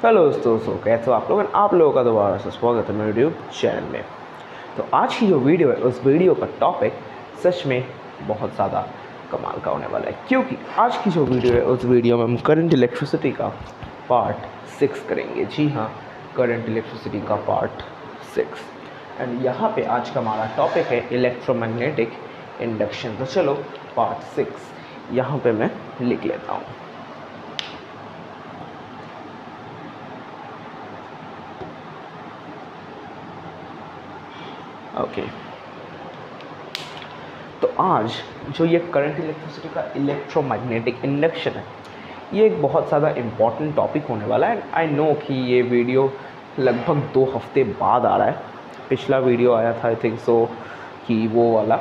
Hello दोस्तों, कैसे हो आप लोग। आप लोगों का दोबारा से स्वागत है मेरे यूट्यूब चैनल में। तो आज की जो वीडियो है उस वीडियो का टॉपिक सच में बहुत ज़्यादा कमाल का होने वाला है, क्योंकि आज की जो वीडियो है उस वीडियो में हम करंट इलेक्ट्रिसिटी का पार्ट 6 करेंगे। जी हाँ, करंट इलेक्ट्रिसिटी का पार्ट 6। एंड यहाँ पे आज का हमारा टॉपिक है इलेक्ट्रोमैग्नेटिक इंडक्शन। तो चलो पार्ट 6 यहाँ पे मैं लिख लेता हूँ। ओके, तो आज जो ये करंट इलेक्ट्रिसिटी का इलेक्ट्रोमैग्नेटिक इंडक्शन है, ये एक बहुत ज़्यादा इम्पॉर्टेंट टॉपिक होने वाला है। आई नो कि ये वीडियो लगभग 2 हफ्ते बाद आ रहा है। पिछला वीडियो आया था आई थिंक सो कि वो वाला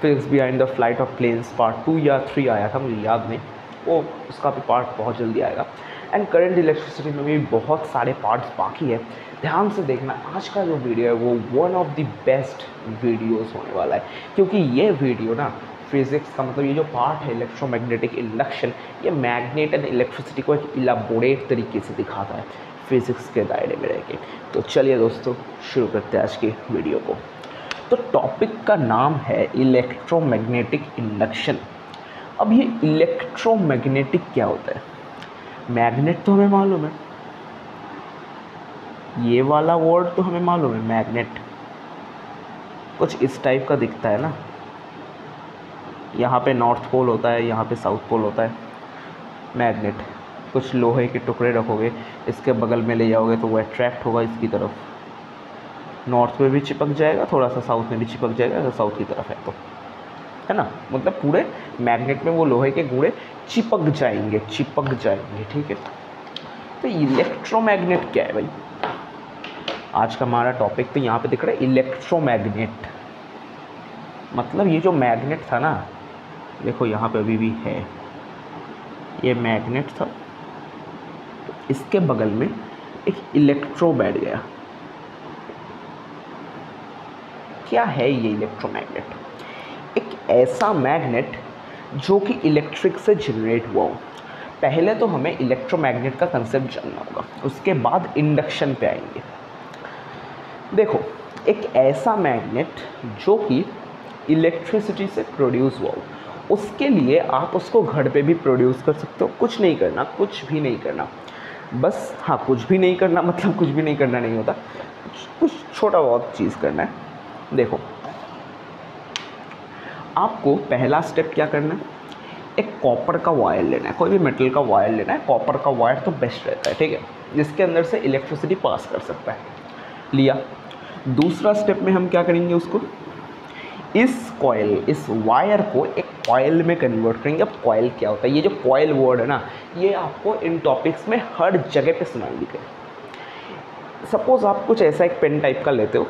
physics behind the flight of planes part 2 या 3 आया था, मुझे याद नहीं। वो उसका भी पार्ट बहुत जल्दी आएगा। एंड करंट इलेक्ट्रिसिटी में भी बहुत सारे पार्ट्स बाकी है। ध्यान से देखना, आज का जो वीडियो है वो one of the best videos होने वाला है, क्योंकि ये वीडियो ना फिज़िक्स का मतलब ये जो पार्ट है इलेक्ट्रोमैग्नेटिक इंडक्शन, ये मैग्नेट एंड इलेक्ट्रिसिटी को एक इलाबोरेट तरीके से दिखाता है फिज़िक्स के दायरे में रह के। तो चलिए दोस्तों, शुरू करते हैं आज की वीडियो को। तो टॉपिक का नाम है इलेक्ट्रोमैग्नेटिक इंडक्शन। अब ये इलेक्ट्रोमैग्नेटिक क्या होता है? मैग्नेट तो हमें मालूम है, ये वाला वर्ड तो हमें मालूम है, मैग्नेट कुछ इस टाइप का दिखता है ना। यहाँ पे नॉर्थ पोल होता है, यहाँ पे साउथ पोल होता है। मैग्नेट कुछ लोहे के टुकड़े रखोगे, इसके बगल में ले जाओगे तो वो अट्रैक्ट होगा इसकी तरफ, नॉर्थ में भी चिपक जाएगा, थोड़ा सा साउथ में भी चिपक जाएगा अगर साउथ की तरफ है तो, है ना। मतलब पूरे मैग्नेट में वो लोहे के गुणे चिपक जाएंगे, ठीक है। तो इलेक्ट्रोमैग्नेट क्या है भाई? आज का हमारा टॉपिक तो यहाँ पे दिख रहा है इलेक्ट्रोमैग्नेट। मतलब ये जो मैग्नेट था ना, देखो यहाँ पे अभी भी है, ये मैग्नेट था, इसके बगल में एक इलेक्ट्रो बैठ गया। क्या है ये इलेक्ट्रोमैग्नेट? एक ऐसा मैग्नेट जो कि इलेक्ट्रिक से जनरेट हुआ हो। पहले तो हमें इलेक्ट्रोमैग्नेट का कंसेप्ट जानना होगा, उसके बाद इंडक्शन पे आएंगे। देखो, एक ऐसा मैग्नेट जो कि इलेक्ट्रिसिटी से प्रोड्यूस हुआ हो, उसके लिए आप उसको घर पे भी प्रोड्यूस कर सकते हो। कुछ नहीं करना, कुछ भी नहीं करना, बस हाँ, कुछ भी नहीं करना मतलब कुछ भी नहीं करना नहीं होता, कुछ छोटा बहुत चीज़ करना है। देखो, आपको पहला स्टेप क्या करना है, एक कॉपर का वायर लेना है, कोई भी मेटल का वायर लेना है। कॉपर का वायर तो बेस्ट रहता है, ठीक है, जिसके अंदर से इलेक्ट्रिसिटी पास कर सकता है। लिया। दूसरा स्टेप में हम क्या करेंगे, उसको इस कॉइल, इस वायर को एक कॉइल में कन्वर्ट करेंगे। अब कॉइल क्या होता है? ये जो कॉइल वर्ड है ना, ये आपको इन टॉपिक्स में हर जगह पे सुनाई दिखे। सपोज आप कुछ ऐसा एक पेन टाइप का लेते हो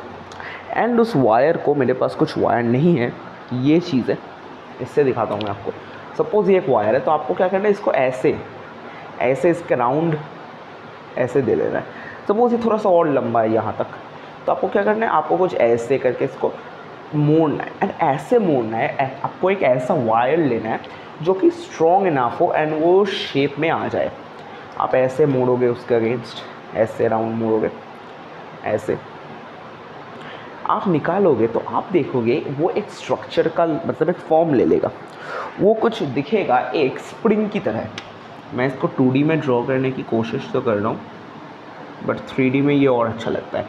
एंड उस वायर को, मेरे पास कुछ वायर नहीं है, ये चीज़ है, इससे दिखाता हूँ मैं आपको। सपोज़ ये एक वायर है, तो आपको क्या करना है, इसको ऐसे ऐसे इसके राउंड ऐसे दे देना है। सपोज़ ये थोड़ा सा और लंबा है यहाँ तक, तो आपको क्या करना है, आपको कुछ ऐसे करके इसको मोड़ना है। एंड ऐसे मोड़ना है, आपको एक ऐसा वायर लेना है जो कि स्ट्रॉन्ग इनफ हो एंड वो शेप में आ जाए। आप ऐसे मोड़ोगे उसके अगेंस्ट, ऐसे राउंड मोड़ोगे, ऐसे आप निकालोगे तो आप देखोगे वो एक स्ट्रक्चर का मतलब एक फॉर्म ले लेगा। वो कुछ दिखेगा एक स्प्रिंग की तरह। मैं इसको 2D में ड्रॉ करने की कोशिश तो कर रहा हूँ, बट 3D में ये और अच्छा लगता है।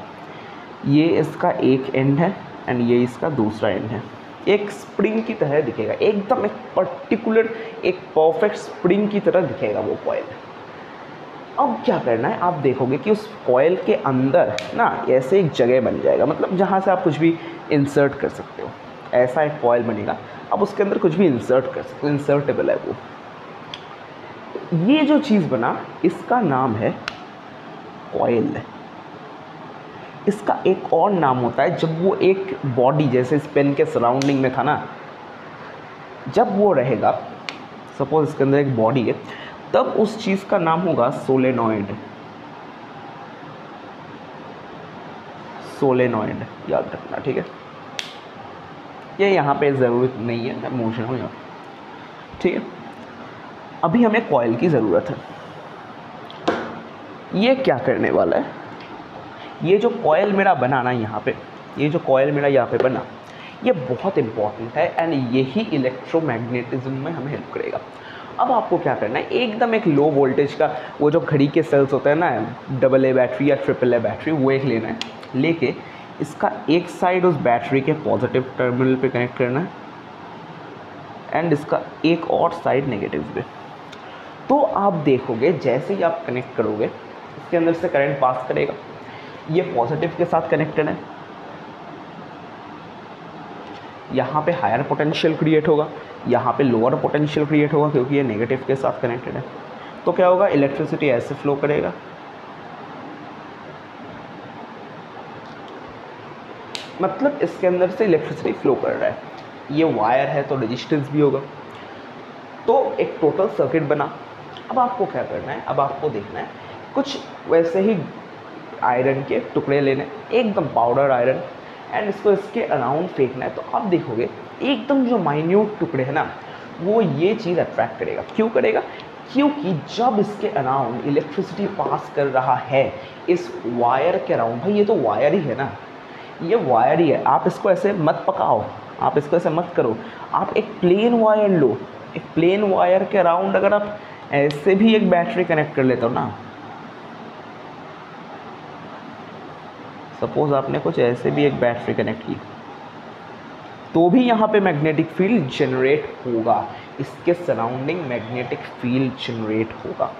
ये इसका एक एंड है एंड ये इसका दूसरा एंड है। एक स्प्रिंग की तरह दिखेगा, एकदम एक पर्टिकुलर, एक परफेक्ट स्प्रिंग की तरह दिखेगा वो कॉइल। अब क्या करना है, आप देखोगे कि उस कॉइल के अंदर ना ऐसे एक जगह बन जाएगा, मतलब जहाँ से आप कुछ भी इंसर्ट कर सकते हो। ऐसा एक कॉइल बनेगा, अब उसके अंदर कुछ भी इंसर्ट कर सकते हो, इंसर्टेबल है वो। ये जो चीज़ बना, इसका नाम है कॉइल। इसका एक और नाम होता है, जब वो एक बॉडी जैसे इस पेन के सराउंडिंग में था ना, जब वो रहेगा, सपोज इसके अंदर एक बॉडी है, तब उस चीज़ का नाम होगा सोलेनॉइड। सोलेनॉइड याद रखना, ठीक है। ये यहाँ पे ज़रूरत नहीं है, मैं मोशन हो यहाँ, ठीक है। अभी हमें कॉइल की ज़रूरत है। ये क्या करने वाला है, ये जो कॉयल मेरा बना ना यहाँ पे, ये जो कॉयल मेरा यहाँ पे बना, ये बहुत इंपॉर्टेंट है एंड यही इलेक्ट्रोमैग्नेटिज्म में हमें हेल्प करेगा। अब आपको क्या करना है, एकदम एक लो वोल्टेज का वो जो घड़ी के सेल्स होते हैं ना, AA बैटरी या AAA बैटरी, वो एक लेना है। लेके इसका एक साइड उस बैटरी के पॉजिटिव टर्मिनल पे कनेक्ट करना है एंड इसका एक और साइड नेगेटिव पे। तो आप देखोगे जैसे ही आप कनेक्ट करोगे इसके अंदर से करंट पास करेगा, ये पॉजिटिव के साथ कनेक्टेड है, यहाँ पे हायर पोटेंशियल क्रिएट होगा, यहाँ पे लोअर पोटेंशियल क्रिएट होगा क्योंकि ये नेगेटिव के साथ कनेक्टेड है। तो क्या होगा, इलेक्ट्रिसिटी ऐसे फ्लो करेगा, मतलब इसके अंदर से इलेक्ट्रिसिटी फ्लो कर रहा है। ये वायर है तो रेजिस्टेंस भी होगा, तो एक टोटल सर्किट बना। अब आपको क्या करना है, अब आपको देखना है कुछ वैसे ही आयरन के टुकड़े लेने, एकदम पाउडर आयरन, एंड इसको इसके अराउंड फेंकना है। तो आप देखोगे एकदम जो माइन्यूट टुकड़े हैं ना, वो ये चीज़ अट्रैक्ट करेगा। क्यों करेगा, क्योंकि जब इसके अराउंड इलेक्ट्रिसिटी पास कर रहा है इस वायर के अराउंड, भाई ये तो वायर ही है ना, ये वायर ही है, आप इसको ऐसे मत पकाओ, आप इसको ऐसे मत करो। आप एक प्लेन वायर लो, एक प्लेन वायर के अराउंड अगर आप ऐसे भी एक बैटरी कनेक्ट कर लेते हो ना, सपोज आपने कुछ ऐसे भी एक बैटरी कनेक्ट की, तो भी यहाँ पे मैग्नेटिक फील्ड जनरेट होगा, इसके सराउंडिंग मैग्नेटिक फील्ड जनरेट होगा।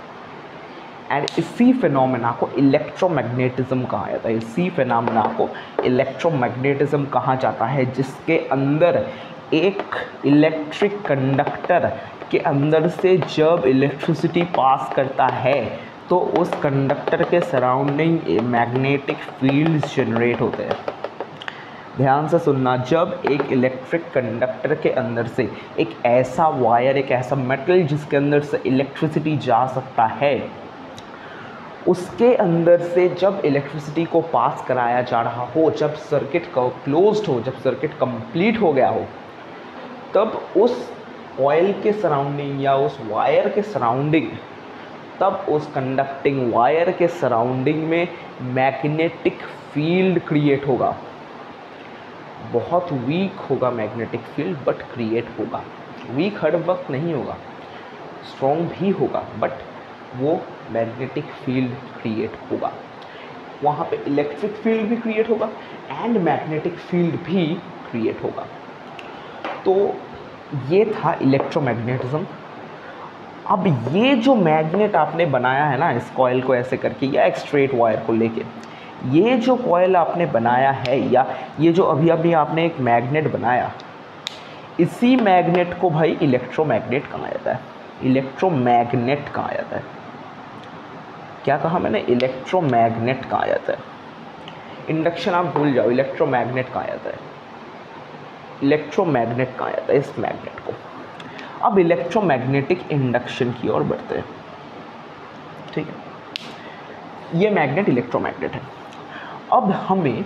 एंड इसी फिनोमेना को इलेक्ट्रोमैग्नेटिज्म कहा जाता है, इसी फिनोमेना को इलेक्ट्रोमैग्नेटिज्म कहा जाता है, जिसके अंदर एक इलेक्ट्रिक कंडक्टर के अंदर से जब इलेक्ट्रिसिटी पास करता है तो उस कंडक्टर के सराउंडिंग मैग्नेटिक फील्ड्स जनरेट होते हैं। ध्यान से सुनना, जब एक इलेक्ट्रिक कंडक्टर के अंदर से एक ऐसा वायर, एक ऐसा मेटल जिसके अंदर से इलेक्ट्रिसिटी जा सकता है, उसके अंदर से जब इलेक्ट्रिसिटी को पास कराया जा रहा हो, जब सर्किट क्लोज्ड हो, जब सर्किट कंप्लीट हो गया हो, तब उस कॉइल के सराउंडिंग या उस वायर के सराउंडिंग, तब उस कंडक्टिंग वायर के सराउंडिंग में मैग्नेटिक फील्ड क्रिएट होगा। बहुत वीक होगा मैग्नेटिक फील्ड, बट क्रिएट होगा। वीक हर वक्त नहीं होगा, स्ट्रॉन्ग भी होगा, बट वो मैग्नेटिक फील्ड क्रिएट होगा। वहाँ पे इलेक्ट्रिक फील्ड भी क्रिएट होगा एंड मैग्नेटिक फील्ड भी क्रिएट होगा। तो ये था इलेक्ट्रोमैग्नेटिज्म। अब ये जो मैग्नेट आपने बनाया है ना, इस कॉइल को ऐसे करके या एक स्ट्रेट वायर को लेके, ये जो कॉइल आपने बनाया है, या ये जो अभी आपने एक मैग्नेट बनाया, इसी मैग्नेट को भाई इलेक्ट्रोमैग्नेट कहा जाता है, इलेक्ट्रोमैग्नेट कहा जाता है। क्या कहा मैंने, इलेक्ट्रोमैग्नेट कहा जाता है। इंडक्शन आप भूल जाओ, इलेक्ट्रोमैग्नेट कहा जाता है, इलेक्ट्रोमैग्नेट कहा जाता है इस मैग्नेट को। अब इलेक्ट्रोमैग्नेटिक इंडक्शन की ओर बढ़ते हैं, ठीक है। ये मैग्नेट इलेक्ट्रोमैग्नेट है। अब हमें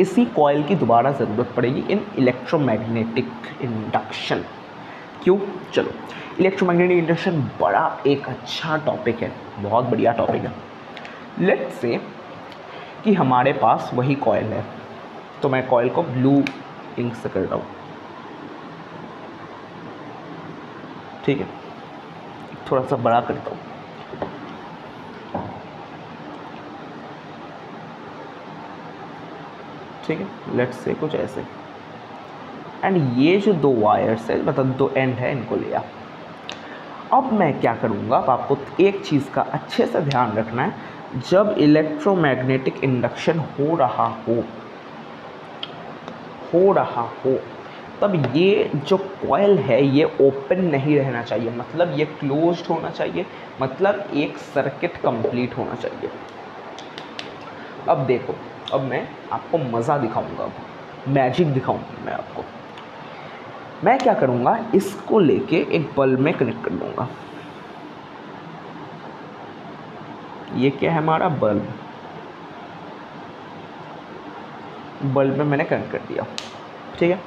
इसी कॉइल की दोबारा ज़रूरत पड़ेगी इन इलेक्ट्रोमैग्नेटिक इंडक्शन। क्यों, चलो, इलेक्ट्रोमैग्नेटिक इंडक्शन बड़ा एक अच्छा टॉपिक है, बहुत बढ़िया टॉपिक है। लेट्स से कि हमारे पास वही कॉइल है, तो मैं कॉइल को ब्लू इंक से कर रहा हूँ, ठीक है, थोड़ा सा बड़ा करता हूँ, ठीक है। लेट्स से कुछ ऐसे, एंड ये जो दो वायर्स है, मतलब दो एंड है, इनको लिया। अब मैं क्या करूँगा, अब आपको एक चीज़ का अच्छे से ध्यान रखना है, जब इलेक्ट्रोमैग्नेटिक इंडक्शन हो रहा हो, तब ये जो कॉइल है ये ओपन नहीं रहना चाहिए, मतलब ये क्लोज्ड होना चाहिए, मतलब एक सर्किट कंप्लीट होना चाहिए। अब देखो, अब मैं आपको मज़ा दिखाऊंगा, अब मैजिक दिखाऊंगा मैं आपको। मैं क्या करूँगा, इसको लेके एक बल्ब में कनेक्ट कर दूँगा। ये क्या है, हमारा बल्ब में मैंने कनेक्ट कर दिया, ठीक है।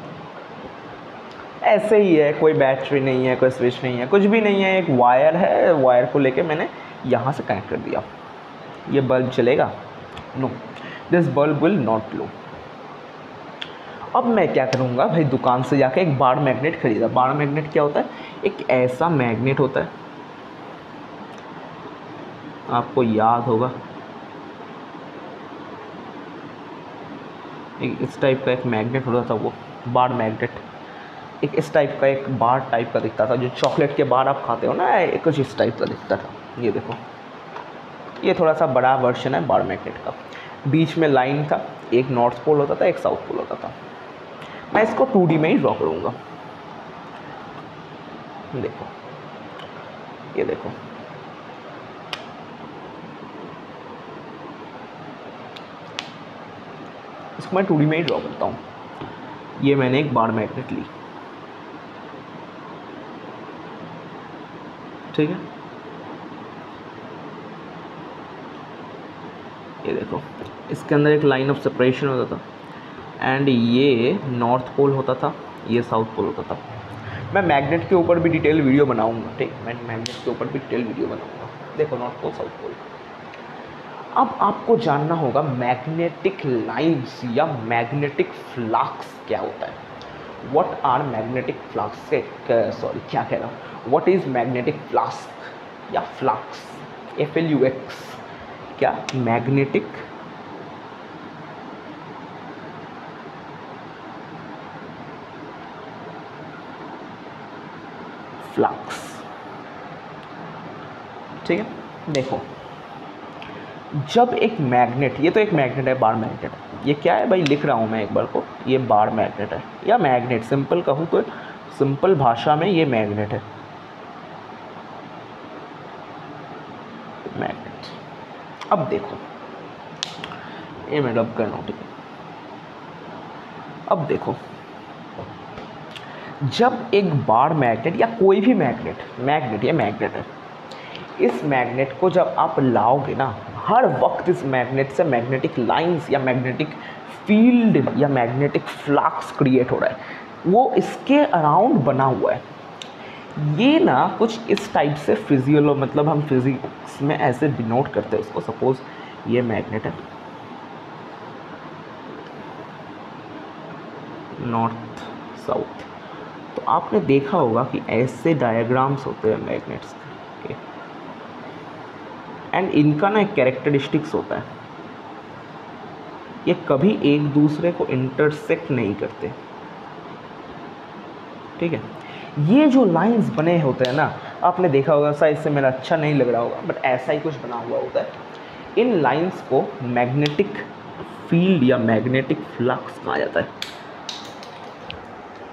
ऐसे ही है, कोई बैटरी नहीं है, कोई स्विच नहीं है, कुछ भी नहीं है, एक वायर है, वायर को लेके मैंने यहाँ से कनेक्ट कर दिया। ये बल्ब चलेगा? No, this bulb will not glow. अब मैं क्या करूँगा भाई, दुकान से जाके एक बार मैग्नेट खरीदा। बार मैग्नेट क्या होता है? एक ऐसा मैग्नेट होता है, आपको याद होगा, एक इस टाइप का एक मैग्नेट होता था, वो बार मैग्नेट एक इस टाइप का, एक बार टाइप का दिखता था, जो चॉकलेट के बार आप खाते हो ना, कुछ इस टाइप का दिखता था। ये देखो, ये थोड़ा सा बड़ा वर्जन है बार मैग्नेट का। बीच में लाइन था, एक नॉर्थ पोल होता था, एक साउथ पोल होता था। मैं इसको 2D में ही ड्रॉ करूँगा। देखो, ये देखो, इसको मैं 2D में ही ड्रॉ करता हूँ। ये मैंने एक बार मैग्नेट ली, ठीक है। ये देखो, इसके अंदर एक लाइन ऑफ सेपरेशन होता था एंड ये नॉर्थ पोल होता था, ये साउथ पोल होता था। मैं मैग्नेट के ऊपर भी डिटेल वीडियो बनाऊंगा, ठीक, मैं मैग्नेट के ऊपर भी डिटेल वीडियो बनाऊंगा। देखो, नॉर्थ पोल साउथ पोल। अब आपको जानना होगा मैग्नेटिक लाइंस या मैग्नेटिक फ्लक्स क्या होता है। What are magnetic flux, sorry क्या कह रहा हूँ, व्हाट इज मैग्नेटिक फ्लक्स या फ्लक्स, FLUX, क्या मैग्नेटिक फ्लक्स, ठीक है। देखो, जब एक मैग्नेट, ये तो एक मैग्नेट है, बार मैग्नेट है, ये क्या है भाई, लिख रहा हूँ मैं एक बार को, ये बार मैग्नेट है या मैग्नेट, सिंपल कहूँ तो सिंपल भाषा में ये मैग्नेट है, मैग्नेट। अब देखो, ये मैं रब कर रहा हूँ, ठीक है। अब देखो, जब एक बार मैग्नेट या कोई भी मैग्नेट या मैग्नेट है, इस मैग्नेट को जब आप लाओगे ना, हर वक्त इस मैग्नेट से मैग्नेटिक लाइंस या मैग्नेटिक फील्ड या मैग्नेटिक फ्लक्स क्रिएट हो रहा है, वो इसके अराउंड बना हुआ है। ये ना कुछ इस टाइप से मतलब हम फिजिक्स में ऐसे डिनोट करते हैं उसको। सपोज ये मैग्नेट है, नॉर्थ साउथ, तो आपने देखा होगा कि ऐसे डायग्राम्स होते हैं मैग्नेट्स के, एंड इनका ना एक कैरेक्टरिस्टिक्स होता है, ये कभी एक दूसरे को इंटरसेक्ट नहीं करते, ठीक है। ये जो लाइंस बने होते हैं ना, आपने देखा होगा, शायद इससे मेरा अच्छा नहीं लग रहा होगा, बट ऐसा ही कुछ बना हुआ होता है। इन लाइंस को मैग्नेटिक फील्ड या मैग्नेटिक फ्लक्स कहा जाता है।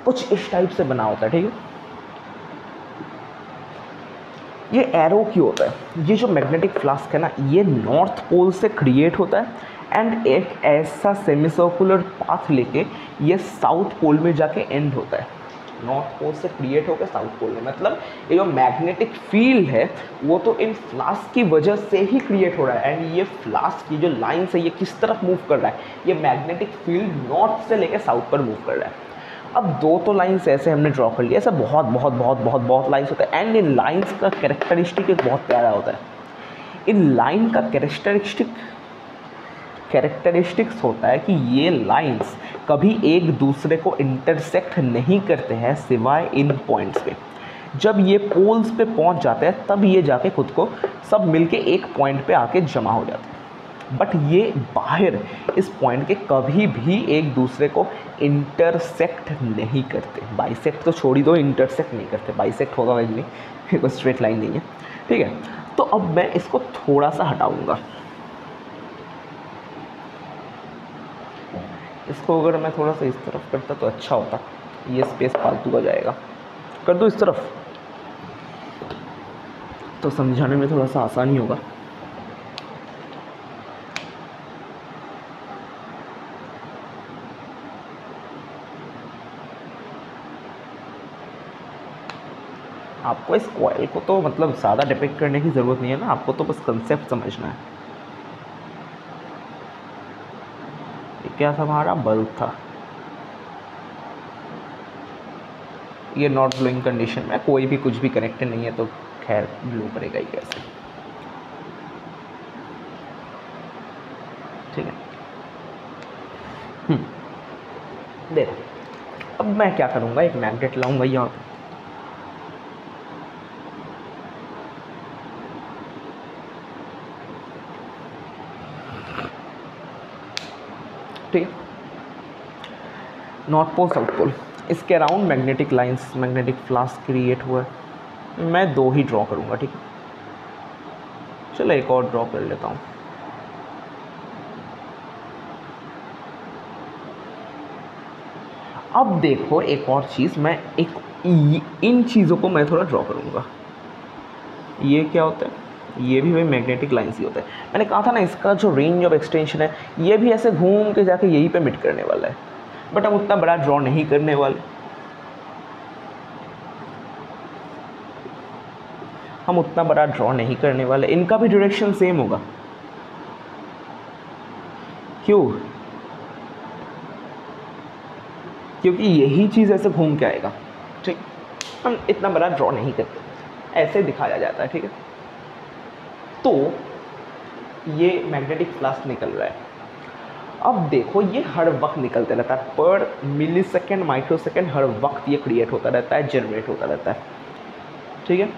कुछ इस टाइप से बना होता है, ठीक है। ये एरो क्यों होता है? ये जो मैग्नेटिक फ्लक्स है ना, ये नॉर्थ पोल से क्रिएट होता है एंड एक ऐसा सेमीसर्कुलर पाथ लेके ये साउथ पोल में जाके एंड होता है। नॉर्थ पोल से क्रिएट होकर साउथ पोल में, मतलब ये जो मैग्नेटिक फील्ड है वो तो इन फ्लक्स की वजह से ही क्रिएट हो रहा है। एंड ये फ्लक्स की जो लाइन्स है, ये किस तरफ मूव कर रहा है, ये मैग्नेटिक फील्ड नॉर्थ से लेकर साउथ पर मूव कर रहा है। अब दो तो लाइंस ऐसे हमने ड्रॉ कर लिया, ऐसा बहुत बहुत बहुत बहुत बहुत लाइंस होता है। एंड इन लाइंस का कैरेक्टरिस्टिक एक बहुत प्यारा होता है। इन लाइन का कैरेक्टरिस्टिक्स होता है कि ये लाइंस कभी एक दूसरे को इंटरसेक्ट नहीं करते हैं सिवाय इन पॉइंट्स पे। जब ये पोल्स पे पहुंच जाते हैं तब ये जाके खुद को सब मिलके एक पॉइंट पे आके जमा हो जाते हैं। बट ये बाहर इस पॉइंट के कभी भी एक दूसरे को इंटरसेक्ट नहीं करते। बाइसेक्ट तो छोड़ ही दो, इंटरसेक्ट नहीं करते। बाइसेक्ट होगा वैसे नहीं, कोई स्ट्रेट लाइन नहीं है, ठीक है। तो अब मैं इसको थोड़ा सा हटाऊंगा। इसको अगर मैं थोड़ा सा इस तरफ करता तो अच्छा होता, ये स्पेस फालतू का जाएगा। कर दो इस तरफ तो समझाने में थोड़ा सा आसानी होगा। आपको इस कॉइल को तो मतलब ज़्यादा डिपिक्ट करने की ज़रूरत नहीं है ना, आपको तो बस कंसेप्ट समझना है। ये क्या था, हमारा बल्ब था। ये नॉट ब्लोइंग कंडीशन में, कोई भी कुछ भी कनेक्टेड नहीं है तो खैर ब्लो करेगा ही कैसे। ठीक है। देखो अब मैं क्या करूँगा, एक मैग्नेट लाऊंगा यहाँ पे, ठीक है, नॉर्थ पोल साउथ पोल, इसके around magnetic lines, magnetic flask create हुआ है। मैं 2 ही ड्रॉ करूँगा, ठीक है। चलो एक और ड्रॉ कर लेता हूँ। अब देखो एक और चीज़, मैं इन चीज़ों को मैं थोड़ा ड्रॉ करूँगा। ये क्या होता है, ये भी भाई मैग्नेटिक लाइंस ही होता है। मैंने कहा था ना इसका जो रेंज ऑफ एक्सटेंशन है ये भी ऐसे घूम के जाके यहीं पे मिट करने वाला है, बट हम उतना बड़ा ड्रॉ नहीं करने वाले, हम उतना बड़ा ड्रॉ नहीं करने वाले। इनका भी डायरेक्शन सेम होगा, क्यों? क्योंकि यही चीज़ ऐसे घूम के आएगा, ठीक। हम इतना बड़ा ड्रॉ नहीं करते, ऐसे दिखाया जाता है, ठीक है। तो ये मैग्नेटिक फ्लास्क निकल रहा है। अब देखो ये हर वक्त निकलते रहता है, पर मिली सेकेंड माइक्रो सेकेंड हर वक्त ये क्रिएट होता रहता है, जनरेट होता रहता है, ठीक है,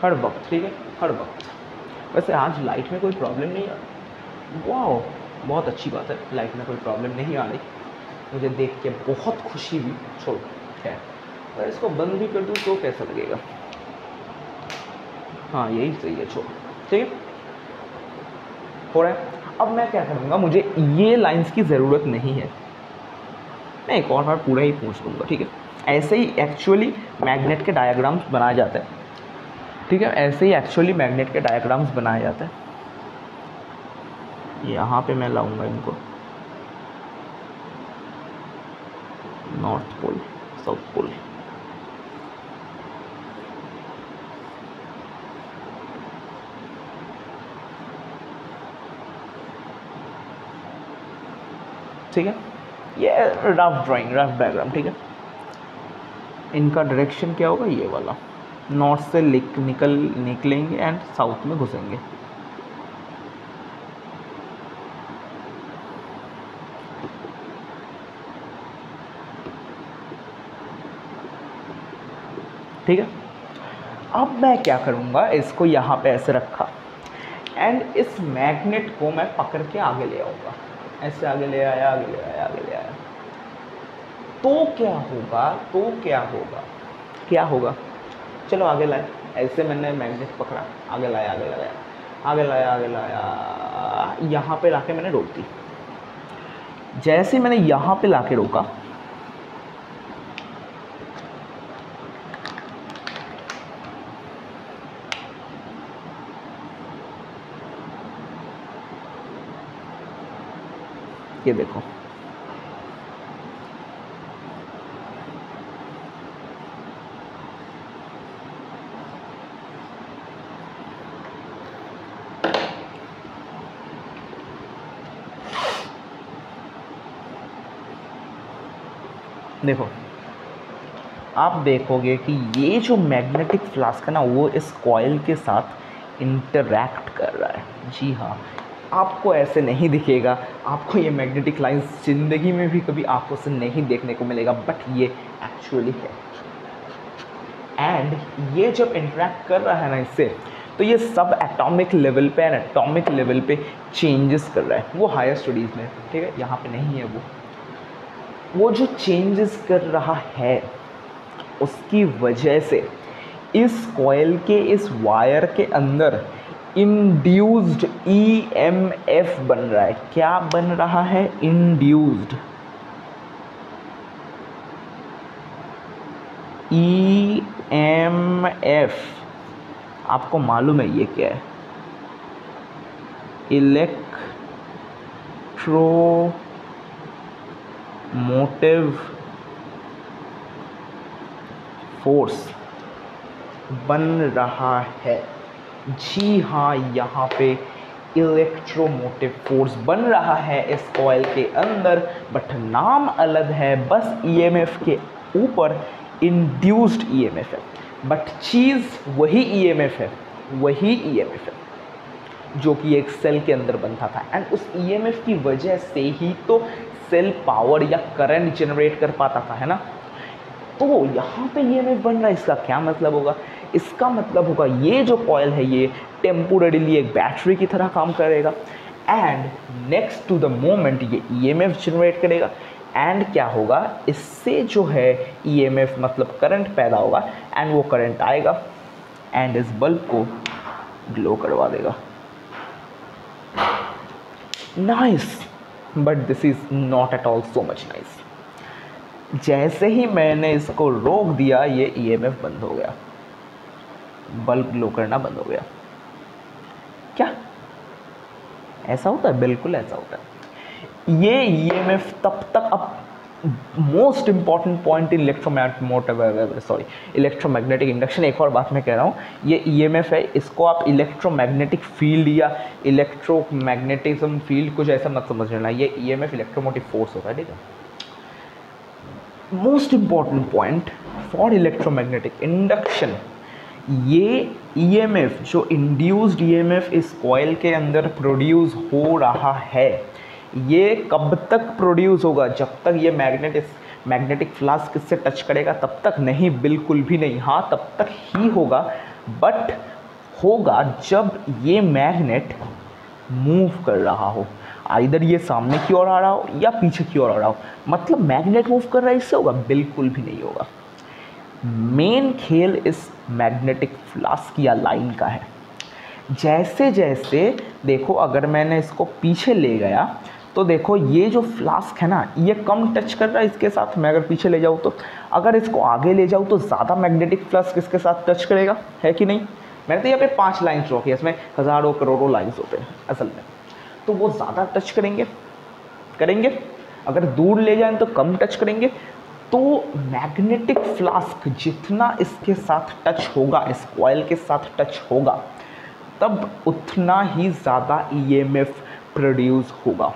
हर वक्त, ठीक है, हर वक्त। वैसे आज लाइट में कोई प्रॉब्लम नहीं आ रही, वाह बहुत अच्छी बात है, लाइट में कोई प्रॉब्लम नहीं आ रही, मुझे देख के बहुत खुशी हुई। छोड़ खैर, अगर इसको बंद भी कर दूँ तो कैसा लगेगा, हाँ यही सही है, छोड़, ठीक है, हो रहा है। अब मैं क्या करूँगा, मुझे ये लाइंस की ज़रूरत नहीं है, मैं एक और बार पूरा ही पूछ दूँगा, ठीक है। ऐसे ही एक्चुअली मैग्नेट के डायग्राम्स बनाए जाते हैं, ठीक है, ऐसे ही एक्चुअली मैग्नेट के डायग्राम्स बनाए जाते हैं। यहाँ पे मैं लाऊंगा इनको, नॉर्थ पोल साउथ पोल, ठीक है, ये रफ ड्राइंग, रफ डायग्राम, ठीक है। इनका डायरेक्शन क्या होगा, ये वाला, नॉर्थ से निकलेंगे एंड साउथ में घुसेंगे, ठीक है। अब मैं क्या करूँगा, इसको यहाँ पे ऐसे रखा एंड इस मैग्नेट को मैं पकड़ के आगे ले आऊँगा, ऐसे आगे ले आया, आगे ले आया, आगे ले आया, तो क्या होगा, तो क्या होगा, क्या होगा, चलो आगे लाए, ऐसे मैंने मैग्नेट पकड़ा, आगे लाया, आगे लाया, आगे लाया, आगे लाया, यहाँ पे लाके मैंने रोक दी। जैसे मैंने यहाँ पे लाके रोका, ये देखो देखो, आप देखोगे कि ये जो मैग्नेटिक फ्लास्क है ना, वो इस कॉइल के साथ इंटरैक्ट कर रहा है। जी हाँ, आपको ऐसे नहीं दिखेगा, आपको ये मैग्नेटिक लाइंस ज़िंदगी में भी कभी आंखों से नहीं देखने को मिलेगा, बट ये एक्चुअली है। एंड ये जब इंटरैक्ट कर रहा है ना इससे, तो ये सब एटॉमिक लेवल पे एंड एटॉमिक लेवल पे चेंजेस कर रहा है। वो हायर स्टडीज़ में, ठीक है, यहाँ पे नहीं है। वो जो चेंजेस कर रहा है उसकी वजह से इस कॉइल के इस वायर के अंदर इंड्यूस्ड EMF बन रहा है। क्या बन रहा है? Induced EMF। आपको मालूम है ये क्या है? इलेक्ट्रोमोटिव फोर्स बन रहा है। जी हाँ, यहाँ पे इलेक्ट्रोमोटिव फोर्स बन रहा है इस कॉइल के अंदर, बट नाम अलग है, बस EMF के ऊपर इंड्यूस्ड EMF है, बट चीज़ वही EMF है, वही EMF है। जो कि एक सेल के अंदर बनता था, एंड उस ईएमएफ की वजह से ही तो सेल पावर या करंट जनरेट कर पाता था, है ना। तो यहाँ पे ईएमएफ बन रहा है, इसका क्या मतलब होगा? इसका मतलब होगा ये जो कॉइल है ये टेम्पोररीली एक बैटरी की तरह काम करेगा, and next to the moment ये ईएमएफ जनरेट करेगा, एंड क्या होगा, इससे जो है ईएमएफ मतलब करंट पैदा होगा, एंड वो करंट आएगा एंड इस बल्ब को ग्लो करवा देगा। Nice, but this is not at all so much nice. जैसे ही मैंने इसको रोक दिया ये ईएमएफ बंद हो गया, बल्ब ग्लो करना बंद हो गया। क्या ऐसा होता है? बिल्कुल ऐसा होता है। ये ईएमएफ तब तक, अब most important point in electromagnetic induction, एक और बात मैं कह रहा हूँ, ये ईएमएफ है, इसको आप इलेक्ट्रोमैग्नेटिक फील्ड या इलेक्ट्रोमैग्नेटिज्म फील्ड कुछ ऐसा मत समझ लेना, ये ईएमएफ इलेक्ट्रोमोटिव फोर्स होता है, ठीक है। Most important point for electromagnetic induction, ये ईएमएफ जो इंड्यूस्ड ईएमएफ इस कॉइल के अंदर प्रोड्यूस हो रहा है, ये कब तक प्रोड्यूस होगा? जब तक ये मैग्नेटिक फ्लास्क इससे टच करेगा तब तक नहीं, बिल्कुल भी नहीं। हाँ, तब तक ही होगा, बट होगा जब ये मैग्नेट मूव कर रहा हो, आइदर ये सामने की ओर आ रहा हो या पीछे की ओर आ रहा हो। मतलब मैग्नेट मूव कर रहा है, इससे होगा? बिल्कुल भी नहीं होगा। मेन खेल इस मैग्नेटिक फ्लास्क या लाइन का है। जैसे जैसे देखो, अगर मैंने इसको पीछे ले गया तो देखो ये जो फ्लास्क है ना, ये कम टच कर रहा है इसके साथ। मैं अगर पीछे ले जाऊँ तो, अगर इसको आगे ले जाऊँ तो ज़्यादा मैग्नेटिक फ्लास्क इसके साथ टच करेगा, है कि नहीं? मैंने तो यहाँ पे 5 लाइन्स ड्रॉ किया, इसमें हज़ारों करोड़ों लाइन्स होते हैं असल में, तो वो ज़्यादा टच करेंगे। अगर दूर ले जाएं तो कम टच करेंगे। तो मैग्नेटिक फ्लास्क जितना इसके साथ टच होगा, इस कॉइल के साथ टच होगा, तब उतना ही ज़्यादा ईएमएफ प्रोड्यूस होगा।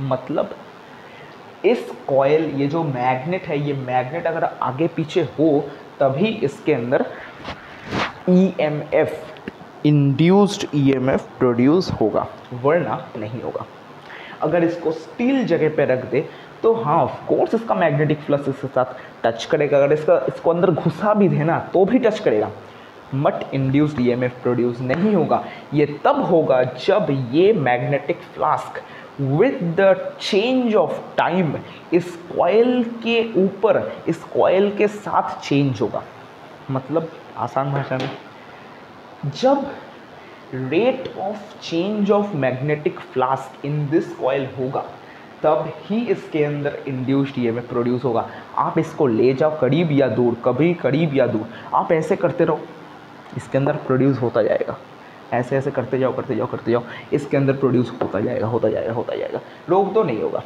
मतलब इस कॉइल, ये जो मैग्नेट है, ये मैग्नेट अगर आगे पीछे हो तभी इसके अंदर ईएमएफ, इंड्यूस्ड ईएमएफ प्रोड्यूस होगा, वरना नहीं होगा। अगर इसको स्टील जगह पे रख दे तो हाँ, ऑफ कोर्स इसका मैग्नेटिक फ्लक्स इसके साथ टच करेगा। अगर इसको अंदर घुसा भी देना तो भी टच करेगा, बट इंड्यूस्ड ईएमएफ प्रोड्यूस नहीं होगा। ये तब होगा जब ये magnetic flask with the change of time इस कॉइल के ऊपर, इस कॉइल के साथ चेंज होगा। मतलब आसान भाषा में, जब rate of change of magnetic flask in this coil होगा, तब ही इसके अंदर इंड्यूस्ड ईएमएफ प्रोड्यूस होगा। आप इसको ले जाओ करीब या दूर, कभी करीब या दूर, आप ऐसे करते रहो, इसके अंदर प्रोड्यूस होता जाएगा। ऐसे ऐसे करते जाओ, इसके अंदर प्रोड्यूस होता जाएगा। रोक दो, नहीं होगा।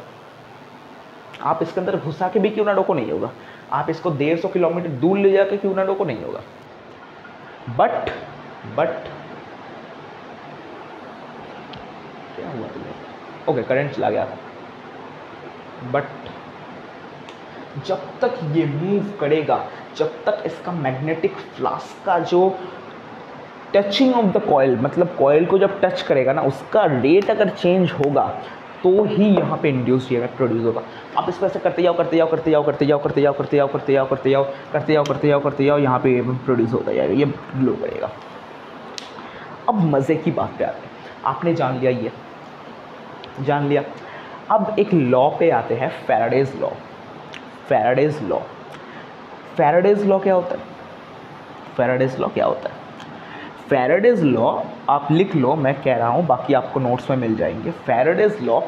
आप इसके अंदर घुसा के भी क्यों ना रोको, नहीं होगा। आप इसको 150 किलोमीटर दूर ले जाके क्यों ना रोको, नहीं होगा। बट क्या हुआ तुम्हें? ओके, करंट चला गया था। बट जब तक ये मूव करेगा, जब तक इसका मैग्नेटिक फ्लास्क का जो टचिंग ऑफ द कॉइल, मतलब कॉइल को जब टच करेगा ना, उसका रेट अगर चेंज होगा तो ही यहाँ पे इंड्यूस्ड ईएमएफ प्रोड्यूस होगा। आप इसको ऐसे करते जाओ, यहाँ पे ईएमएफ प्रोड्यूस होता जाएगा, ये ग्लो करेगा। अब मज़े की बात पे आते हैं। आपने जान लिया। अब एक लॉ पे आते हैं, फैराडेज लॉ। फैराडेज लॉ क्या होता है? फैराडेज लॉ आप लिख लो, मैं कह रहा हूँ, बाकी आपको नोट्स में मिल जाएंगे। फैराडेज लॉ,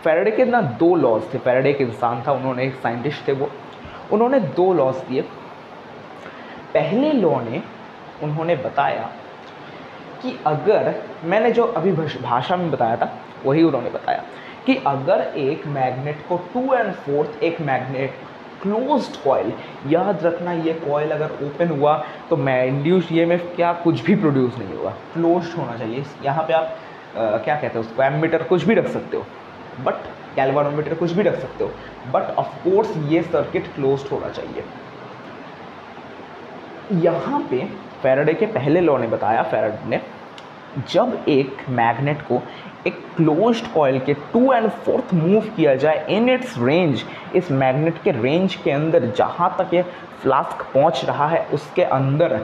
फैराडे के ना 2 लॉज थे। फैराडे एक इंसान था, उन्होंने, एक साइंटिस्ट थे वो, उन्होंने 2 लॉज दिए। पहले लॉ ने उन्होंने बताया कि अगर, मैंने जो अभी भाषा में बताया था वही उन्होंने बताया, कि अगर एक मैग्नेट को 2/4 एक मैग्नेट क्लोज्ड कॉइल, याद रखना ये कॉइल अगर ओपन हुआ तो इंड्यूस्ड ईएमएफ क्या, कुछ भी प्रोड्यूस नहीं होगा, क्लोज्ड होना चाहिए। यहाँ पे आप क्या कहते हैं उसको, एमीटर कुछ भी रख सकते हो, बट गैल्वानोमीटर कुछ भी रख सकते हो, बट ऑफ कोर्स ये सर्किट क्लोज्ड होना चाहिए। यहाँ पे फैराडे के पहले लॉ ने बताया, फैराडे ने, जब एक मैग्नेट को एक क्लोज्ड कॉइल के 2 1/4 मूव किया जाए इन इट्स रेंज, इस मैग्नेट के रेंज के अंदर जहाँ तक ये फ्लास्क पहुँच रहा है उसके अंदर,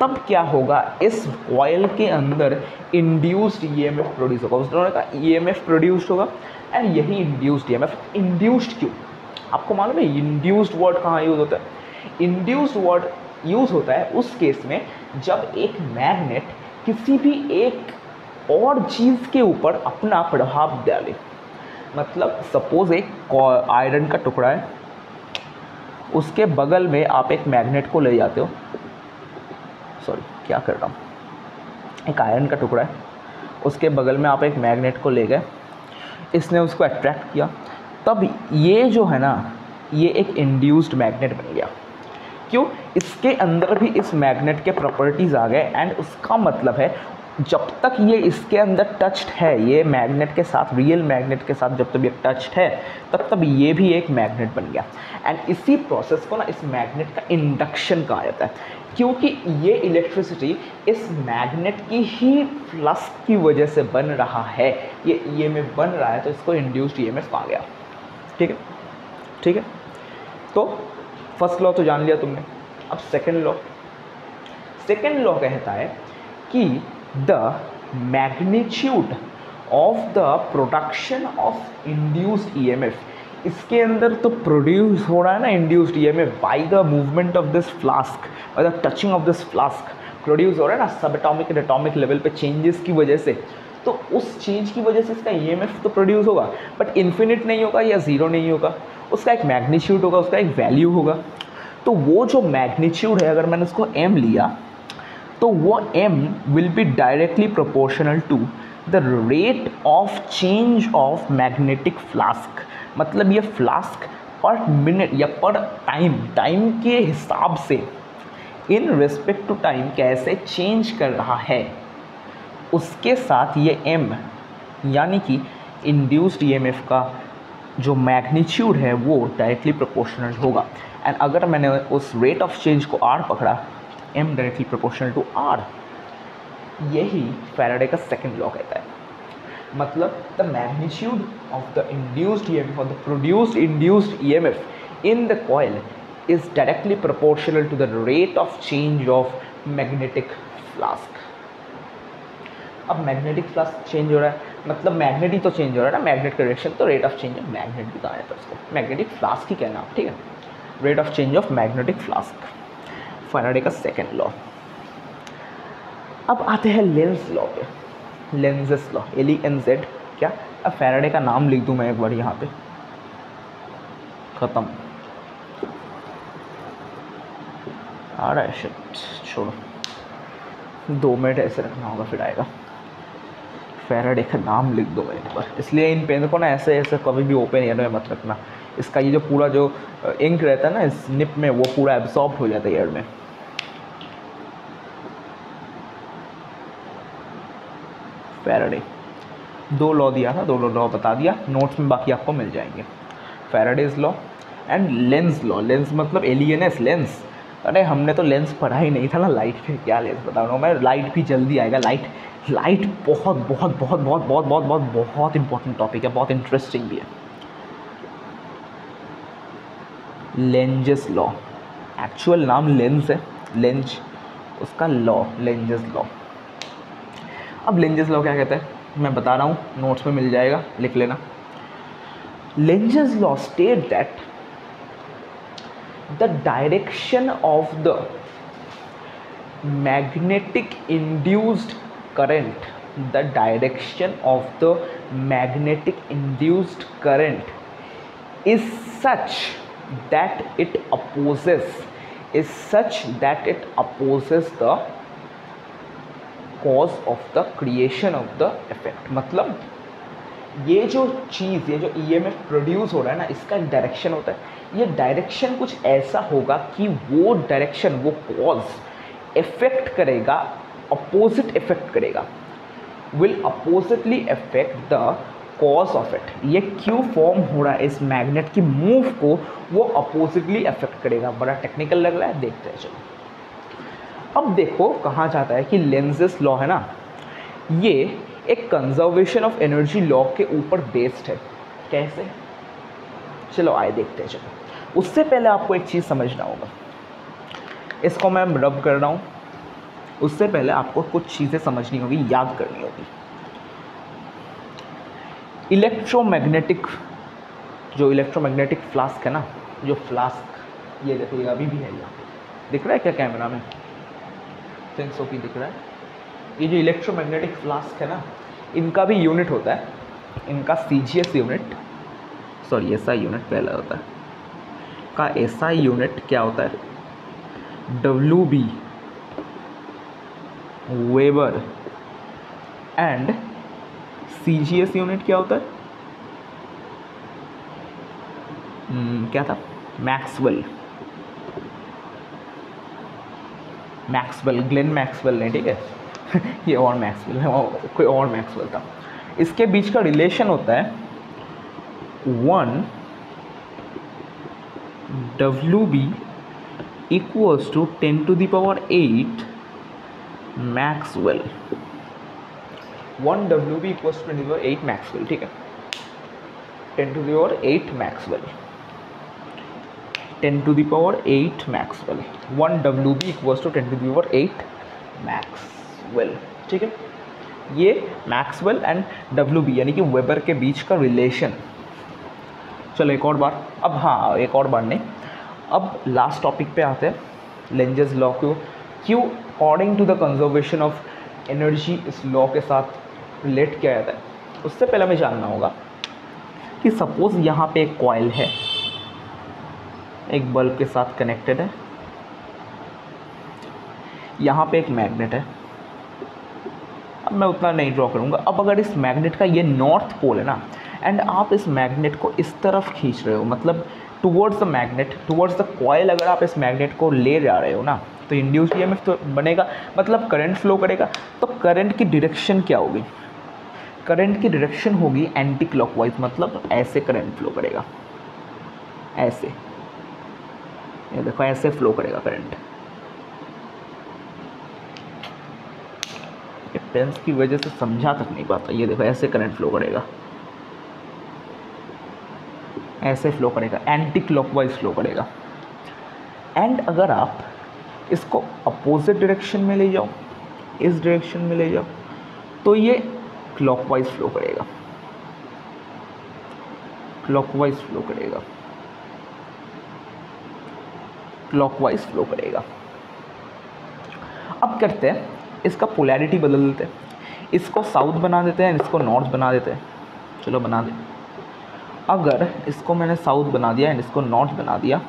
तब क्या होगा, इस कॉइल के अंदर इंड्यूस्ड ईएमएफ प्रोड्यूस होगा। उसने कहा ईएमएफ प्रोड्यूस्ड होगा एंड यही इंड्यूस्ड ईएमएफ। इंड्यूस्ड क्यों, आपको मालूम है इंड्यूस्ड वर्ड कहाँ यूज़ होता है? इंड्यूस्ड वर्ड यूज़ होता है उस केस में जब एक मैग्नेट किसी भी एक और चीज़ के ऊपर अपना प्रभाव डाले। मतलब सपोज एक आयरन का टुकड़ा है, उसके बगल में आप एक मैग्नेट को ले जाते हो, सॉरी क्या कर रहा हूँ, एक आयरन का टुकड़ा है, उसके बगल में आप एक मैग्नेट को ले गए, इसने उसको अट्रैक्ट किया, तब ये जो है ना ये एक इंड्यूस्ड मैग्नेट बन गया। क्यों? इसके अंदर भी इस मैग्नेट के प्रॉपर्टीज़ आ गए एंड उसका मतलब है जब तक ये इसके अंदर टच्ड है, ये मैग्नेट के साथ, रियल मैग्नेट के साथ जब तक ये टच्ड है तब ये भी एक मैग्नेट बन गया। एंड इसी प्रोसेस को ना इस मैग्नेट का इंडक्शन कहा जाता है, क्योंकि ये इलेक्ट्रिसिटी इस मैग्नेट की ही फ्लक्स की वजह से बन रहा है, ये ईएमएफ बन रहा है, तो इसको इंड्यूस्ड ईएमएफ कहा गया। ठीक है, ठीक है। तो फर्स्ट लॉ तो जान लिया तुमने। अब सेकंड लॉ, सेकंड लॉ कहता है कि the magnitude of the production of induced EMF, इसके अंदर तो प्रोड्यूस हो रहा है ना induced EMF by the movement of this flask, by the touching of this flask produce हो रहा है ना सब एटॉमिक एंड एटॉमिक लेवल पे चेंजेस की वजह से, तो उस चेंज की वजह से इसका ईएमएफ तो प्रोड्यूस होगा, बट इन्फिनिट नहीं होगा या ज़ीरो नहीं होगा, उसका एक मैग्नीट्यूड होगा, उसका एक वैल्यू होगा। तो वो जो मैग्नीट्यूड है, अगर मैंने उसको m लिया तो वो m will be directly proportional to the rate of change of magnetic flux. मतलब ये फ्लास्क पर मिनट या पर टाइम के हिसाब से इन रिस्पेक्ट टू टाइम कैसे चेंज कर रहा है, उसके साथ ये m यानी कि इंड्यूस्ड ईएमएफ का जो मैग्नीट्यूड है वो डायरेक्टली प्रोपोर्शनल होगा। एंड अगर मैंने उस रेट ऑफ चेंज को r पकड़ा, m directly proportional to r, यही फैराडे का सेकंड लॉ कहता है। मतलब the magnitude of the induced EMF और the produced induced EMF in the coil is directly proportional to the rate of change of magnetic flux. अब magnetic flux change हो रहा है, मतलब मैग्नेट ही तो चेंज हो रहा है ना, मैग्नेट का डायरेक्शन, तो rate of change of magnet भी कहा जाता है उसको, मैग्नेटिक फ्लास्क ही कहना, ठीक है, rate of change of magnetic flask, Faraday का सेकंड लॉ। अब आते हैं लेंज लॉ पे, लेंजेस लॉ, LENZ। क्या, अब फैराडे का नाम लिख दूं मैं एक बार यहाँ पे, खत्म। आ रहा है शिट, छोड़ो, 2 मिनट ऐसे रखना होगा फिर आएगा। फैराडे का नाम लिख दो एक बार, इसलिए इन पेन को ना ऐसे ऐसे कभी भी ओपन एयर में मत रखना, इसका ये जो पूरा जो इंक रहता है ना इस निप में, वो पूरा एब्सॉर्ब हो जाता है एयर में। फैराडे 2 लॉ दिया था, 2 लॉ बता दिया, नोट्स में बाकी आपको मिल जाएंगे। Faraday's law and Lenz law. Lens मतलब LENS, लेंस। अरे हमने तो लेंस पढ़ा ही नहीं था ना लाइट पे, क्या लेंस बता रहा हूँ मैं, लाइट भी जल्दी आएगा। लाइट बहुत बहुत बहुत बहुत बहुत बहुत बहुत बहुत इंपॉर्टेंट टॉपिक है, बहुत इंटरेस्टिंग भी है। लेंजेस लॉ, एक्चुअल नाम लेंस है, लेंज, उसका लॉ लेंजेस लॉ। अब लेंजेस लॉ क्या कहता है मैं बता रहा हूँ, नोट्स में मिल जाएगा, लिख लेना। Lenz's law state that the direction of the magnetic induced current, the direction of the magnetic induced current is such that it opposes the cause of the creation of the effect। मतलब ये जो चीज़, ये जो EMF produce हो रहा है ना, इसका डायरेक्शन होता है, ये डायरेक्शन कुछ ऐसा होगा कि वो डायरेक्शन, वो कॉज इफेक्ट करेगा, अपोजिट इफेक्ट करेगा, will oppositely effect the cause of it. ये क्यों फॉर्म हो रहा है इस मैग्नेट की मूव को, वो अपोजिटली इफेक्ट करेगा। बड़ा टेक्निकल लग रहा है, देखते हैं चलो। अब देखो कहाँ जाता है कि लेंजेस लॉ है ना, ये एक कंजर्वेशन ऑफ एनर्जी लॉ के ऊपर बेस्ड है। कैसे? चलो आए देखते हैं। चलो उससे पहले आपको एक चीज़ समझना होगा, इसको मैं रब कर रहा हूँ, उससे पहले आपको कुछ चीज़ें समझनी होगी, याद करनी होगी। इलेक्ट्रोमैग्नेटिक, जो इलेक्ट्रोमैग्नेटिक फ्लास्क है ना, जो फ्लास्क ये देखो, ये अभी भी है, यहाँ दिख रहा है क्या कैमरा में? थिंक सो कि दिख रहा है। ये जो इलेक्ट्रोमैग्नेटिक फ्लास्क है ना, इनका भी यूनिट होता है, इनका CGS unit, sorry SI unit पहला होता है, का SI यूनिट क्या होता है? WB weber, and CGS unit क्या होता है? क्या था? मैक्सवेल, ग्लेन मैक्सवेल ने, ठीक है ये और मैक्सवेल है, कोई और मैक्सवेल था। इसके बीच का रिलेशन होता है 1 WB equals to 10⁸ Maxwell. 1 WB equals to 10⁸ Maxwell, ठीक है, 10⁸ Maxwell, 10⁸ Maxwell, 1 WB equals to 10⁸ Maxwell, ठीक है। ये मैक्सवेल एंड WB यानी कि वेबर के बीच का रिलेशन। चलो एक और बार, अब हाँ एक और बार नहीं, अब लास्ट टॉपिक पे आते हैं, लेंजेस लॉ को क्यों according to the conservation of energy इस लॉ के साथ रिलेट किया जाता है। उससे पहले हमें जानना होगा कि सपोज यहाँ पे एक कॉइल है, एक बल्ब के साथ कनेक्टेड है, यहाँ पे एक मैग्नेट है। अब मैं उतना नहीं ड्रॉ करूँगा। अब अगर इस मैग्नेट का ये नॉर्थ पोल है ना, एंड आप इस मैग्नेट को इस तरफ खींच रहे हो, मतलब towards the magnet, towards the coil, अगर आप इस मैग्नेट को ले जा रहे हो ना, तो इंड्यूस्ड ईएमएफ तो बनेगा, मतलब करंट फ्लो करेगा। तो करंट की डायरेक्शन क्या होगी? करंट की डायरेक्शन होगी एंटी क्लॉकवाइज, मतलब ऐसे करंट फ्लो करेगा, ऐसे, ये देखो ऐसे फ्लो करेगा करंट। पेंस की वजह से समझा तक नहीं पाता, ये देखो ऐसे करंट फ्लो करेगा, ऐसे फ्लो करेगा, एंटी क्लॉकवाइज फ्लो करेगा। एंड अगर आप इसको अपोजिट डायरेक्शन में ले जाओ, इस डायरेक्शन में ले जाओ, तो ये क्लॉकवाइज फ्लो करेगा, क्लॉकवाइज फ्लो करेगा, क्लॉकवाइज फ्लो करेगा। अब करते हैं, इसका पोलैरिटी बदल देते हैं, इसको साउथ बना देते हैं, इसको नॉर्थ बना देते हैं। चलो बना दें। अगर इसको मैंने साउथ बना दिया एंड इसको नॉर्थ बना दिया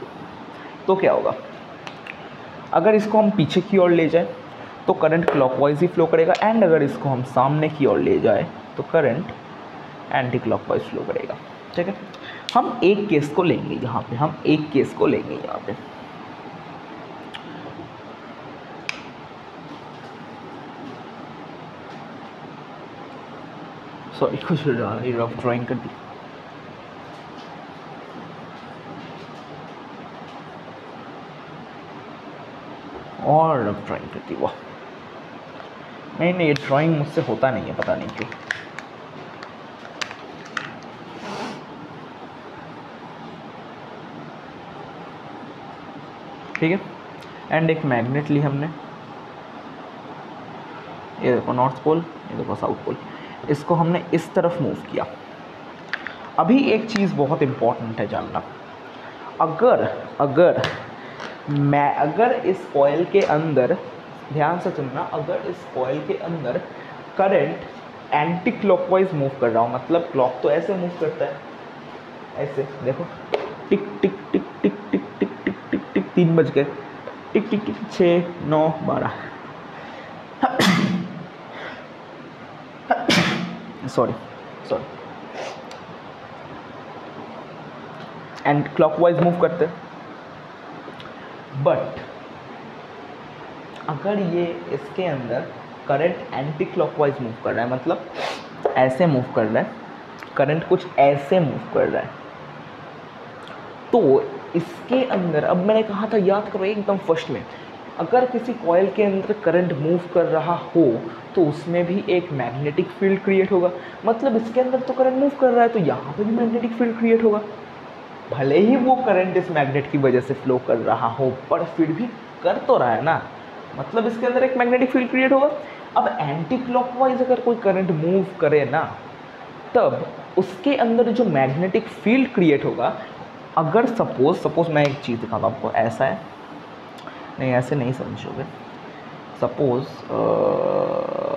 तो क्या होगा? अगर इसको हम पीछे की ओर ले जाए तो करंट क्लॉकवाइज ही फ्लो करेगा, एंड अगर इसको हम सामने की ओर ले जाए तो करंट एंटी क्लॉकवाइज फ्लो करेगा, ठीक है। हम एक केस को लेंगे यहाँ पे, हम एक केस को लेंगे यहाँ पे। सॉरी कुछ रफ ड्राइंग कर दी। और रफ ड्राइंग करती, वाह नहीं, ये ड्राइंग मुझसे होता नहीं है, पता नहीं क्यों। ठीक है, एंड एक मैग्नेट ली हमने, ये देखो नॉर्थ पोल, ये देखो साउथ पोल, इसको हमने इस तरफ मूव किया। अभी एक चीज़ बहुत इम्पॉर्टेंट है जानना, अगर इस कॉइल के अंदर, ध्यान से सुनना, अगर इस कॉइल के अंदर करंट एंटी क्लॉकवाइज मूव कर रहा हूँ, मतलब क्लॉक तो ऐसे मूव करता है, ऐसे देखो, टिक टिक टिक टिक टिक टिक टिक टिक टिक 3 बज गए, टिक टिक टिक 6 9 12 सॉरी एंड क्लॉकवाइज मूव करते हैं। बट अगर ये इसके अंदर करंट एंटी क्लॉकवाइज मूव कर रहा है, मतलब ऐसे मूव कर रहा है, करंट कुछ ऐसे मूव कर रहा है, तो इसके अंदर, अब मैंने कहा था याद करो एकदम फर्स्ट में, अगर किसी कॉइल के अंदर करंट मूव कर रहा हो तो उसमें भी एक मैग्नेटिक फील्ड क्रिएट होगा। मतलब इसके अंदर तो करंट मूव कर रहा है तो यहाँ पे भी मैग्नेटिक फील्ड क्रिएट होगा। भले ही वो करंट इस मैग्नेट की वजह से फ्लो कर रहा हो पर फिर भी कर तो रहा है ना, मतलब इसके अंदर एक मैग्नेटिक फील्ड क्रिएट होगा। अब एंटी क्लॉकवाइज अगर कोई करंट मूव करे ना, तब उसके अंदर जो मैग्नेटिक फील्ड क्रिएट होगा, अगर सपोज मैं एक चीज़ दिखाता हूँ आपको, ऐसा है, नहीं ऐसे नहीं समझोगे, सपोज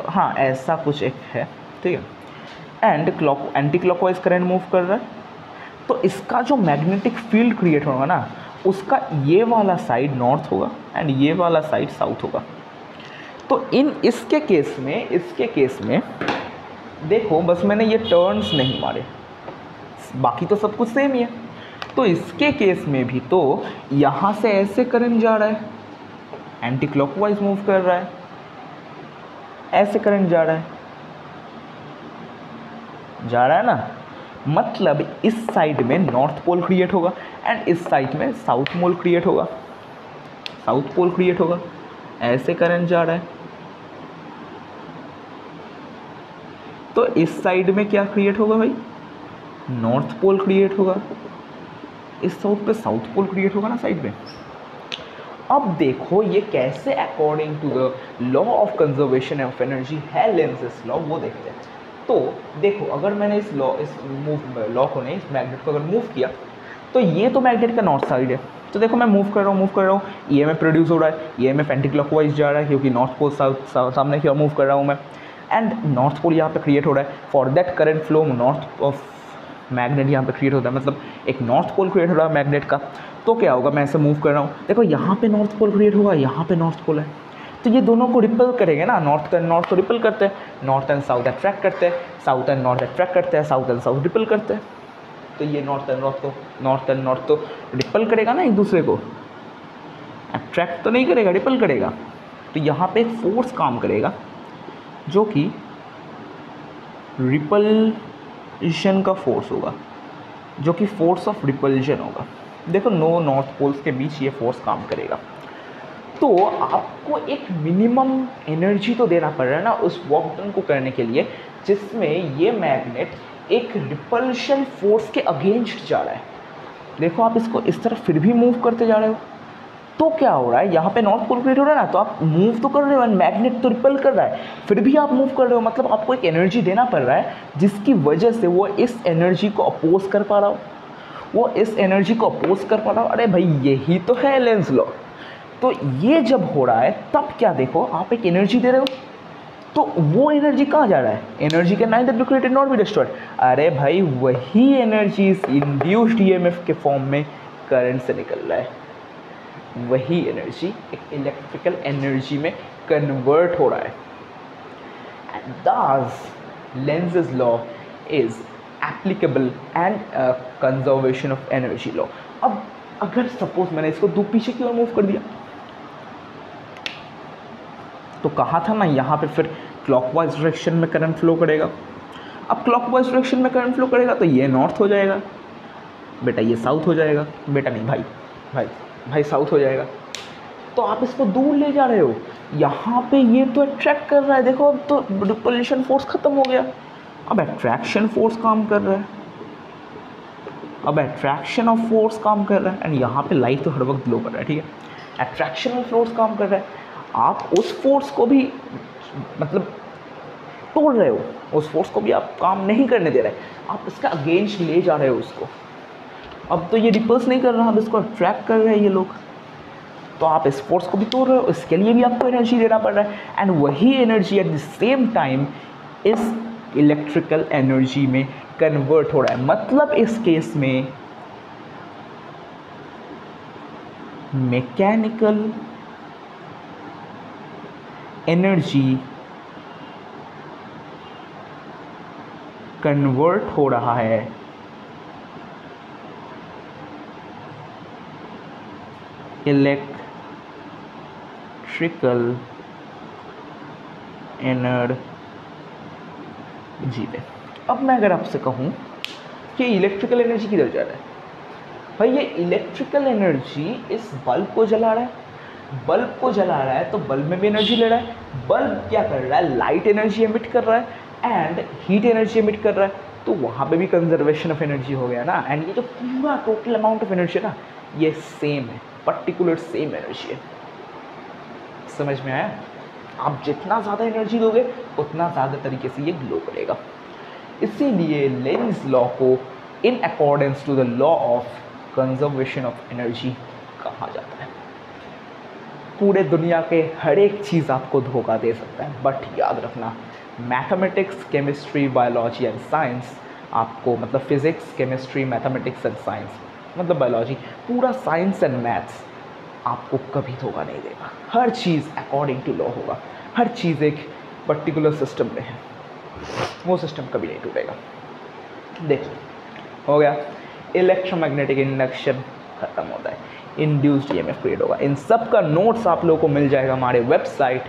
हाँ ऐसा कुछ एक है, ठीक है, एंटी क्लॉकवाइज करंट मूव कर रहा है तो इसका जो मैग्नेटिक फील्ड क्रिएट होगा ना, उसका ये वाला साइड नॉर्थ होगा एंड ये वाला साइड साउथ होगा। तो इसके केस में देखो, बस मैंने ये टर्न्स नहीं मारे, बाकी तो सब कुछ सेम ही है। तो इसके केस में भी तो यहाँ से ऐसे करंट जा रहा है, एंटी क्लॉकवाइज मूव कर रहा है, ऐसे करंट जा रहा है ना, मतलब इस साइड में नॉर्थ पोल क्रिएट होगा एंड इस साइड में साउथ पोल क्रिएट होगा, ऐसे करंट जा रहा है। तो इस साइड में क्या क्रिएट होगा भाई, नॉर्थ पोल क्रिएट होगा, इस साउथ पे साउथ पोल क्रिएट होगा ना साइड में। अब देखो ये कैसे according to the law of conservation of energy है लेंज़ेस लॉ, वो देखते हैं। तो देखो अगर मैंने इस लॉ को नहीं, इस मैग्नेट को अगर मूव किया तो ये तो मैग्नेट का नॉर्थ साइड है। तो देखो मैं मूव कर रहा हूँ, ईएमएफ प्रोड्यूस हो रहा है, ईएमएफ एंटी क्लॉकवाइज जा रहा है क्योंकि नॉर्थ पोल सामने की ओर मूव कर रहा हूँ मैं, एंड नॉर्थ पोल यहाँ पे क्रिएट हो रहा है। For that current flow north of magnet यहाँ पे क्रिएट होता है, मतलब एक नॉर्थ पोल क्रिएट हो रहा है मैग्नेट का। तो क्या होगा, मैं ऐसे मूव कर रहा हूँ, देखो यहाँ पे नॉर्थ पोल क्रिएट होगा, यहाँ पे नॉर्थ पोल है, तो ये दोनों को रिपल करेंगे ना, नॉर्थ एंड नॉर्थ को रिपल करते हैं, नॉर्थ एंड साउथ अट्रैक्ट करते हैं, साउथ एंड नॉर्थ अट्रैक्ट करते हैं, साउथ एंड साउथ रिपल करते हैं। तो ये नॉर्थ एंड नॉर्थ तो रिपल करेगा ना एक दूसरे को, अट्रैक्ट तो नहीं करेगा, रिपल करेगा। तो यहाँ पे एक फोर्स काम करेगा जो कि रिपल्शन का फोर्स होगा, जो कि फोर्स ऑफ रिपल्शन होगा। देखो नो नॉर्थ पोल्स के बीच ये फोर्स काम करेगा। तो आपको एक मिनिमम एनर्जी तो देना पड़ रहा है ना उस वर्क डन को करने के लिए, जिसमें ये मैग्नेट एक रिपल्शन फोर्स के अगेंस्ट जा रहा है। देखो आप इसको इस तरफ फिर भी मूव करते जा रहे हो, तो क्या हो रहा है, यहाँ पे नॉर्थ पोल क्रिएट हो रहा है ना, तो आप मूव तो कर रहे हो, मैग्नेट तो रिपल कर रहा है, फिर भी आप मूव कर रहे हो, मतलब आपको एक एनर्जी देना पड़ रहा है जिसकी वजह से वो इस एनर्जी को अपोज कर पा रहा हो, अरे भाई यही तो है लेंज़ लॉ। तो ये जब हो रहा है तब क्या, देखो आप एक एनर्जी दे रहे हो, तो वो एनर्जी कहाँ जा रहा है, energy can neither be created not be destroyed. अरे भाई वही एनर्जी इस इंड्यूस्ड ईएमएफ के फॉर्म में करंट से निकल रहा है, वही एनर्जी एक इलेक्ट्रिकल एनर्जी में कन्वर्ट हो रहा है। And thus Lenz's law is applicable and conservation of energy law। अब अगर सपोज मैंने इसको दो पीछे की ओर मूव कर दिया, तो कहा था ना यहाँ पे फिर क्लॉकवाइज डायरेक्शन में करंट फ्लो करेगा। अब क्लॉकवाइज डायरेक्शन में करंट फ्लो करेगा तो ये नॉर्थ हो जाएगा बेटा, ये साउथ हो जाएगा बेटा, नहीं भाई साउथ हो जाएगा। तो आप इसको दूर ले जा रहे हो, यहाँ पे ये तो अट्रैक्ट कर रहा है, देखो अब तो रिपल्शन फोर्स खत्म हो गया, अब अट्रैक्शन फोर्स काम कर रहा है, एंड यहाँ पे लाइट तो हर वक्त ग्लो कर रहा है, ठीक है, अट्रैक्शन फोर्स काम कर रहा है। आप उस फोर्स को भी मतलब तोड़ रहे हो, उस फोर्स को भी आप काम नहीं करने दे रहे, आप इसका अगेंस्ट ले जा रहे हो उसको। अब तो ये रिपल्स नहीं कर रहा, अब इसको अट्रैक्ट कर रहे हैं ये लोग, तो आप इस फोर्स को भी तोड़ रहे हो, इसके लिए भी आपको एनर्जी देना पड़ रहा है, एंड वही energy at the same time इस इलेक्ट्रिकल एनर्जी में कन्वर्ट हो रहा है। मतलब इस केस में मैकेनिकल एनर्जी कन्वर्ट हो रहा है इलेक्ट्रिकल एनर्जी में। अब मैं अगर आपसे कहूँ कि इलेक्ट्रिकल एनर्जी किधर जा रहा है, भाई ये इलेक्ट्रिकल एनर्जी इस बल्ब को जला रहा है, बल्ब को जला रहा है तो बल्ब में भी एनर्जी ले रहा है, बल्ब क्या कर रहा है, लाइट एनर्जी एमिट कर रहा है एंड हीट एनर्जी एमिट कर रहा है, तो वहाँ पे भी कंजर्वेशन ऑफ एनर्जी हो गया ना। एंड ये जो पूरा टोटल अमाउंट ऑफ एनर्जी है ना, ये सेम है, पर्टिकुलर सेम एनर्जी है। समझ में आया? आप जितना ज़्यादा एनर्जी दोगे उतना ज़्यादा तरीके से ये ग्लो करेगा। इसीलिए लेंज लॉ को in accordance to the law of conservation of energy कहा जाता है। पूरे दुनिया के हर एक चीज़ आपको धोखा दे सकता है, बट याद रखना mathematics, chemistry, biology and science आपको, मतलब physics, chemistry, mathematics and science मतलब बायोलॉजी, पूरा साइंस एंड मैथ्स आपको कभी धोखा नहीं देगा। हर चीज़ अकॉर्डिंग टू लॉ होगा, हर चीज़ एक पर्टिकुलर सिस्टम में है, वो सिस्टम कभी नहीं टूटेगा। देखो हो गया, इलेक्ट्रोमैग्नेटिक इंडक्शन खत्म होता है, इंड्यूस्ड ईएमएफ क्रिएट होगा। इन सब का नोट्स आप लोगों को मिल जाएगा हमारे वेबसाइट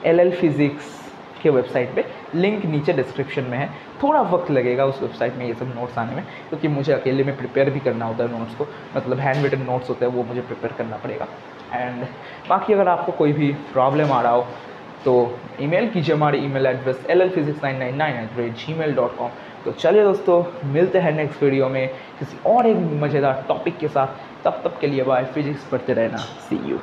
LLphysics के वेबसाइट पे, लिंक नीचे डिस्क्रिप्शन में है। थोड़ा वक्त लगेगा उस वेबसाइट में ये सब नोट्स आने में, क्योंकि मुझे अकेले में प्रिपेयर भी करना होता है नोट्स को, मतलब हैंड रिटन नोट्स होते हैं वो मुझे प्रिपेयर करना पड़ेगा। एंड बाकी अगर आपको कोई भी प्रॉब्लम आ रहा हो तो ईमेल कीजिए, हमारी ईमेल एड्रेस llphysics999@gmail.com। तो चलिए दोस्तों, मिलते हैं नेक्स्ट वीडियो में किसी और एक मज़ेदार टॉपिक के साथ। तब तक के लिए बाय, फिजिक्स पढ़ते रहना, सी यू।